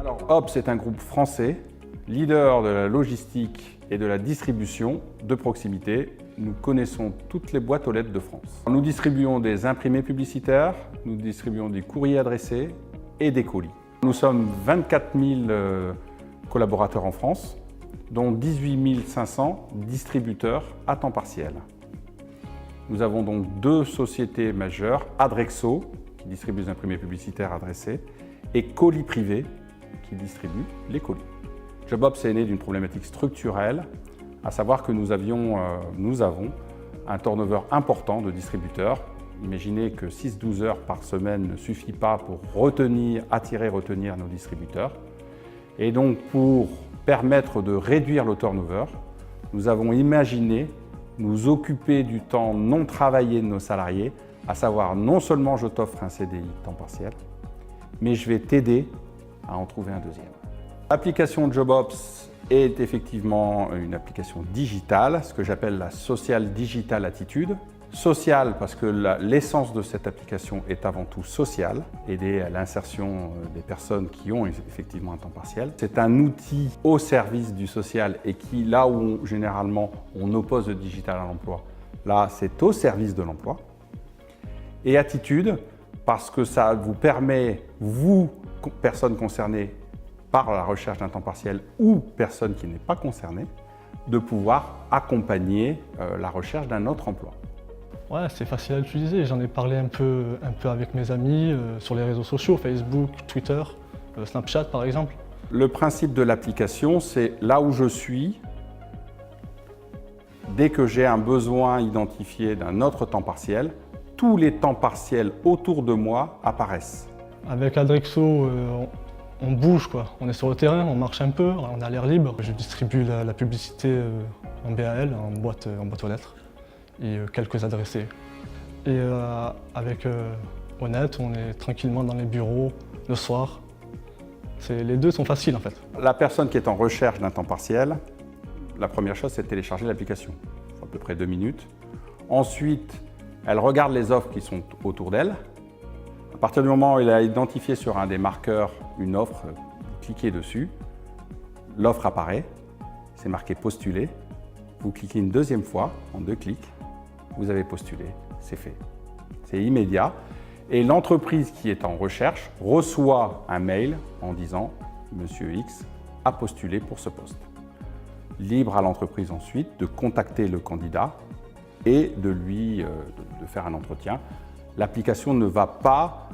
Alors, Ops est un groupe français, leader de la logistique et de la distribution de proximité. Nous connaissons toutes les boîtes aux lettres de France. Nous distribuons des imprimés publicitaires, nous distribuons des courriers adressés et des colis. Nous sommes 24 000 collaborateurs en France, dont 18 500 distributeurs à temps partiel. Nous avons donc deux sociétés majeures, Adrexo, qui distribue les imprimés publicitaires adressés, et Colis Privé, qui distribue les colis. JobOps est né d'une problématique structurelle, à savoir que nous avons un turnover important de distributeurs. Imaginez que 6-12 heures par semaine ne suffit pas pour attirer, retenir nos distributeurs. Et donc pour permettre de réduire le turnover, nous avons imaginé nous occuper du temps non travaillé de nos salariés, à savoir non seulement je t'offre un CDI temps partiel, mais je vais t'aider à en trouver un deuxième. L'application JobOps est effectivement une application digitale, ce que j'appelle la Social Digital Attitude. Sociale parce que l'essence de cette application est avant tout sociale, aider à l'insertion des personnes qui ont effectivement un temps partiel. C'est un outil au service du social et qui, là où généralement on oppose le digital à l'emploi, là c'est au service de l'emploi. Et Attitude parce que ça vous permet, vous, personnes concernées par la recherche d'un temps partiel ou personne qui n'est pas concernée, de pouvoir accompagner la recherche d'un autre emploi. Ouais, c'est facile à utiliser. J'en ai parlé un peu avec mes amis sur les réseaux sociaux, Facebook, Twitter, Snapchat par exemple. Le principe de l'application, c'est là où je suis, dès que j'ai un besoin identifié d'un autre temps partiel, tous les temps partiels autour de moi apparaissent. Avec Adrexo, on bouge, quoi. On est sur le terrain, on marche un peu, on a l'air libre. Je distribue la publicité en BAL, en boîte aux lettres, et quelques adressés. Et avec Honnête, on est tranquillement dans les bureaux le soir. Les deux sont faciles en fait. La personne qui est en recherche d'un temps partiel, la première chose c'est de télécharger l'application, à peu près 2 minutes. Ensuite, elle regarde les offres qui sont autour d'elle. À partir du moment où elle a identifié sur un des marqueurs une offre, vous cliquez dessus, l'offre apparaît, c'est marqué postuler. Vous cliquez une deuxième fois, en 2 clics, vous avez postulé, c'est fait. C'est immédiat. Et l'entreprise qui est en recherche reçoit un mail en disant « Monsieur X a postulé pour ce poste ». Libre à l'entreprise ensuite de contacter le candidat et de de faire un entretien. L'application ne va pas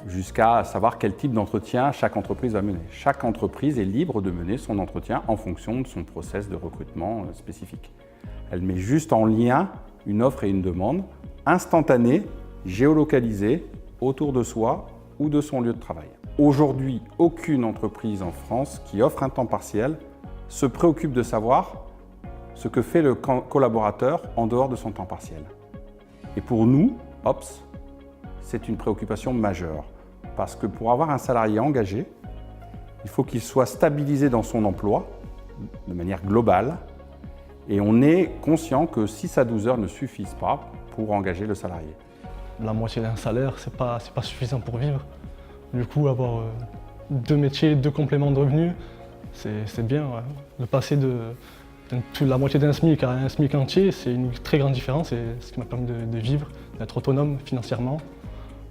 jusqu'à savoir quel type d'entretien chaque entreprise va mener. Chaque entreprise est libre de mener son entretien en fonction de son process de recrutement spécifique. Elle met juste en lien une offre et une demande instantanée, géolocalisée, autour de soi ou de son lieu de travail. Aujourd'hui, aucune entreprise en France qui offre un temps partiel se préoccupe de savoir ce que fait le collaborateur en dehors de son temps partiel. Et pour nous, Ops, c'est une préoccupation majeure. Parce que pour avoir un salarié engagé, il faut qu'il soit stabilisé dans son emploi de manière globale. Et on est conscient que 6 à 12 heures ne suffisent pas pour engager le salarié. La moitié d'un salaire, c'est pas suffisant pour vivre. Du coup, avoir 2 métiers, 2 compléments de revenus, c'est bien. Ouais. De passer de la moitié d'un SMIC à un SMIC entier, c'est une très grande différence et ce qui m'a permis de vivre, d'être autonome financièrement,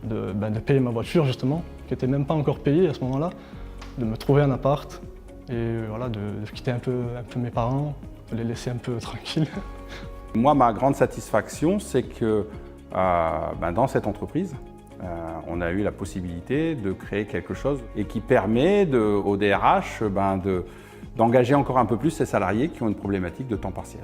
de payer ma voiture justement, qui n'était même pas encore payée à ce moment-là, de me trouver un appart et voilà, de quitter un peu mes parents, de les laisser un peu tranquilles. Moi, ma grande satisfaction, c'est que dans cette entreprise, on a eu la possibilité de créer quelque chose et qui permet au DRH d'engager encore un peu plus ses salariés qui ont une problématique de temps partiel.